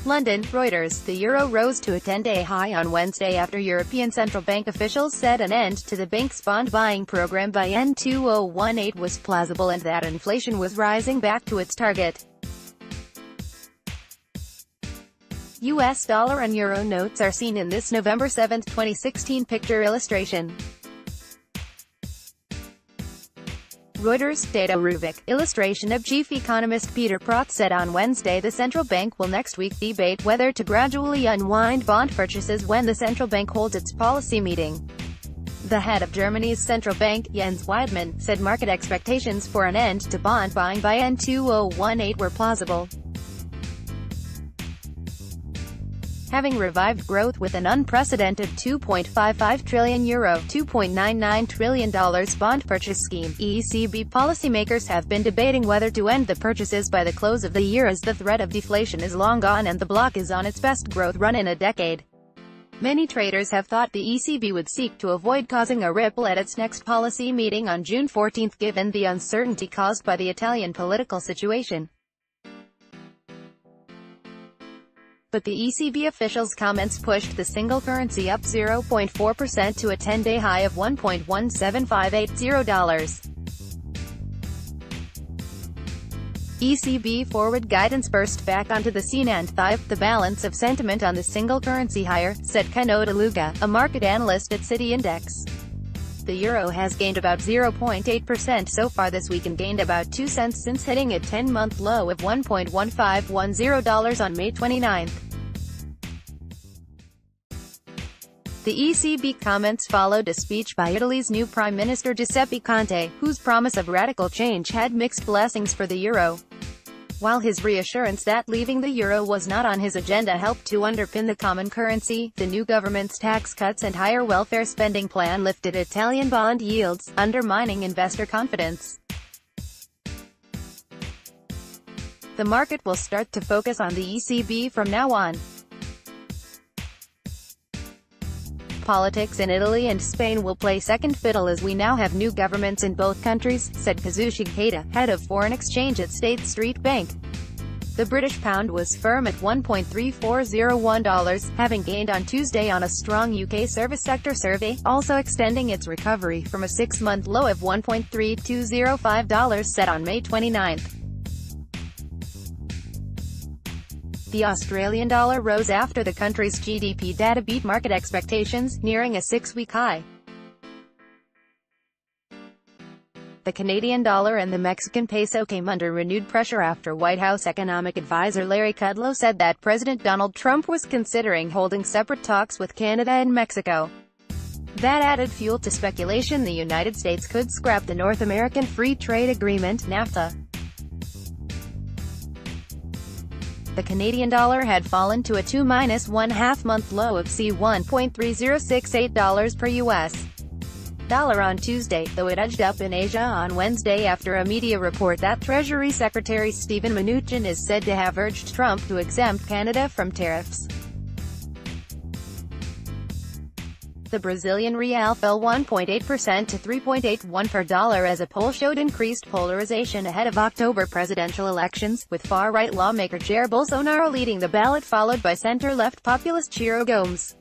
London, Reuters. The euro rose to a 10-day high on Wednesday after European Central Bank officials said an end to the bank's bond buying program by end 2018 was plausible and that inflation was rising back to its target. US dollar and euro notes are seen in this November 7, 2016 picture illustration. Reuters. Dado Ruvic. Illustration of chief economist Peter Praet said on Wednesday the central bank will next week debate whether to gradually unwind bond purchases when the central bank holds its policy meeting. The head of Germany's central bank, Jens Weidmann, said market expectations for an end to bond buying by end 2018 were plausible. Having revived growth with an unprecedented €2.55 trillion $2.99 trillion bond purchase scheme, ECB policymakers have been debating whether to end the purchases by the close of the year as the threat of deflation is long gone and the bloc is on its best growth run in a decade. Many traders have thought the ECB would seek to avoid causing a ripple at its next policy meeting on June 14 given the uncertainty caused by the Italian political situation. But the ECB officials' comments pushed the single currency up 0.4% to a 10-day high of $1.17580. ECB forward guidance burst back onto the scene and the balance of sentiment on the single currency higher, said Dado Ruvic, a market analyst at Citi Index. The euro has gained about 0.8% so far this week and gained about 2 cents since hitting a 10-month low of $1.1510 on May 29. The ECB comments followed a speech by Italy's new Prime Minister Giuseppe Conte, whose promise of radical change had mixed blessings for the euro. While his reassurance that leaving the euro was not on his agenda helped to underpin the common currency, the new government's tax cuts and higher welfare spending plan lifted Italian bond yields, undermining investor confidence. The market will start to focus on the ECB from now on. Politics in Italy and Spain will play second fiddle as we now have new governments in both countries, said Kazushi Keita, head of foreign exchange at State Street Bank. The British pound was firm at $1.3401, having gained on Tuesday on a strong UK service sector survey, also extending its recovery from a 6-month low of $1.3205 set on May 29. The Australian dollar rose after the country's GDP data beat market expectations, nearing a 6-week high. The Canadian dollar and the Mexican peso came under renewed pressure after White House economic advisor Larry Kudlow said that President Donald Trump was considering holding separate talks with Canada and Mexico. That added fuel to speculation the United States could scrap the North American Free Trade Agreement, NAFTA. The Canadian dollar had fallen to a 2-1/2-month low of $1.3068 per US dollar on Tuesday, though it edged up in Asia on Wednesday after a media report that Treasury Secretary Steven Mnuchin is said to have urged Trump to exempt Canada from tariffs. The Brazilian real fell 1.8% to 3.81 per dollar as a poll showed increased polarization ahead of October presidential elections, with far-right lawmaker Jair Bolsonaro leading the ballot followed by center-left populist Ciro Gomes.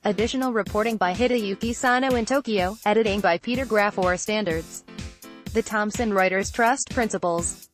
Additional reporting by Hideyuki Sano in Tokyo, editing by Peter Praet for Standards. The Thomson Reuters Trust Principles.